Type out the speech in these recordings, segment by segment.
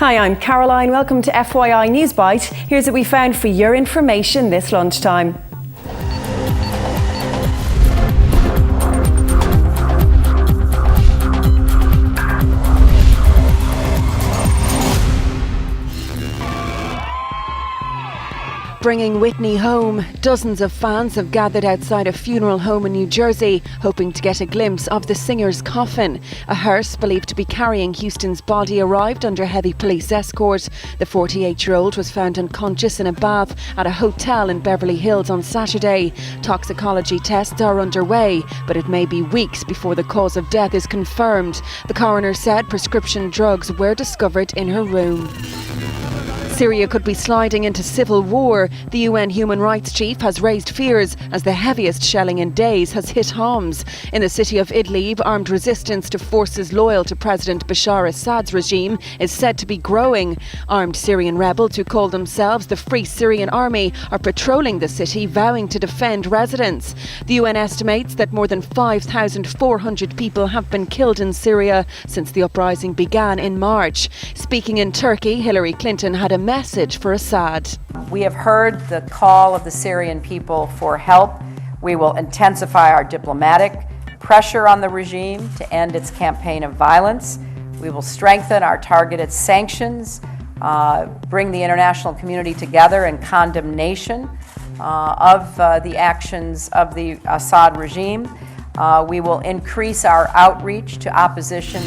Hi, I'm Caroline. Welcome to FYI Newsbyte. Here's what we found for your information this lunchtime. Bringing Whitney home, dozens of fans have gathered outside a funeral home in New Jersey, hoping to get a glimpse of the singer's coffin. A hearse believed to be carrying Houston's body arrived under heavy police escort. The 48-year-old was found unconscious in a bath at a hotel in Beverly Hills on Saturday. Toxicology tests are underway, but it may be weeks before the cause of death is confirmed. The coroner said prescription drugs were discovered in her room. Syria could be sliding into civil war. The UN human rights chief has raised fears as the heaviest shelling in days has hit Homs. In the city of Idlib, armed resistance to forces loyal to President Bashar Assad's regime is said to be growing. Armed Syrian rebels who call themselves the Free Syrian Army are patrolling the city, vowing to defend residents. The UN estimates that more than 5,400 people have been killed in Syria since the uprising began in March. Speaking in Turkey, Hillary Clinton had a message for Assad. We have heard the call of the Syrian people for help. We will intensify our diplomatic pressure on the regime to end its campaign of violence. We will strengthen our targeted sanctions, bring the international community together in condemnation of the actions of the Assad regime. We will increase our outreach to opposition.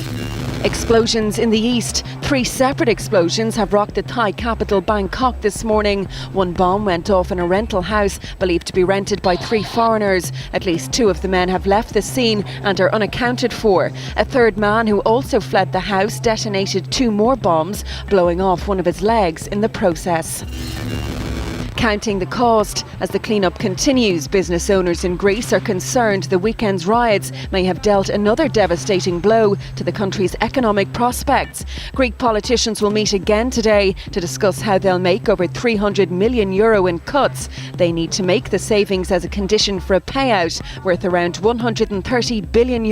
Explosions in the east. 3 separate explosions have rocked the Thai capital Bangkok this morning. One bomb went off in a rental house believed to be rented by 3 foreigners. At least 2 of the men have left the scene and are unaccounted for. A third man who also fled the house detonated 2 more bombs, blowing off one of his legs in the process. Counting the cost. As the clean-up continues, business owners in Greece are concerned the weekend's riots may have dealt another devastating blow to the country's economic prospects. Greek politicians will meet again today to discuss how they'll make over €300 million in cuts. They need to make the savings as a condition for a payout worth around €130 billion.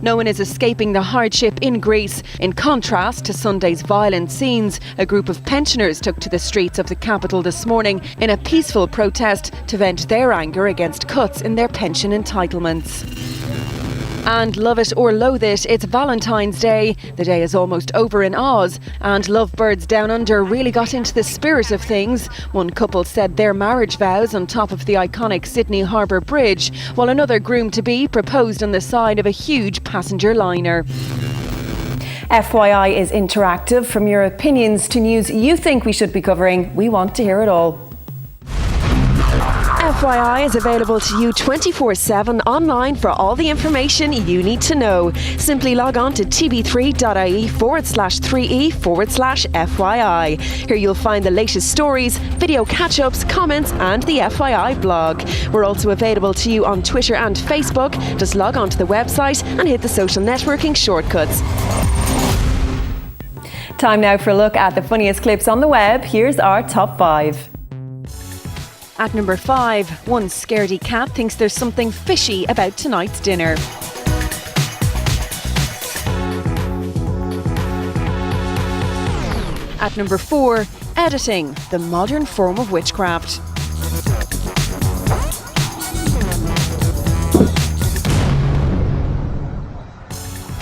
No one is escaping the hardship in Greece. In contrast to Sunday's violent scenes, a group of pensioners took to the streets of the capital this morning in a peaceful protest to vent their anger against cuts in their pension entitlements. And love it or loathe it, it's Valentine's Day. The day is almost over in Oz, and lovebirds down under really got into the spirit of things. One couple said their marriage vows on top of the iconic Sydney Harbour Bridge, while another groom-to-be proposed on the side of a huge passenger liner. FYI is interactive. From your opinions to news you think we should be covering, we want to hear it all. FYI is available to you 24/7 online for all the information you need to know. Simply log on to tv3.ie/3e/FYI. Here you'll find the latest stories, video catch-ups, comments and the FYI blog. We're also available to you on Twitter and Facebook. Just log on to the website and hit the social networking shortcuts. Time now for a look at the funniest clips on the web. Here's our top 5. At number 5, one scaredy cat thinks there's something fishy about tonight's dinner. At number 4, editing, the modern form of witchcraft.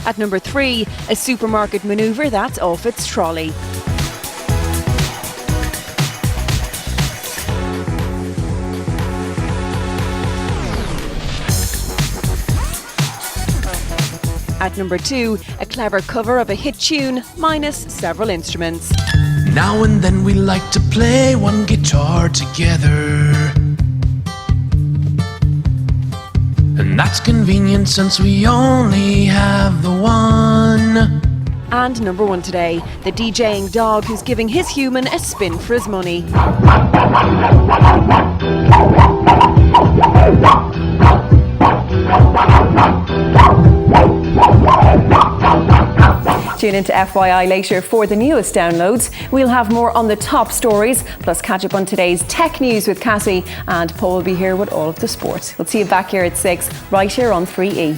At number 3, a supermarket manoeuvre that's off its trolley. At number 2, a clever cover of a hit tune, minus several instruments. Now and then we like to play one guitar together, and that's convenient since we only have the one. And number 1 today, the DJing dog who's giving his human a spin for his money. Tune into FYI later for the newest downloads. We'll have more on the top stories, plus catch up on today's tech news with Cassie, and Paul will be here with all of the sport. We'll see you back here at 6, right here on 3E.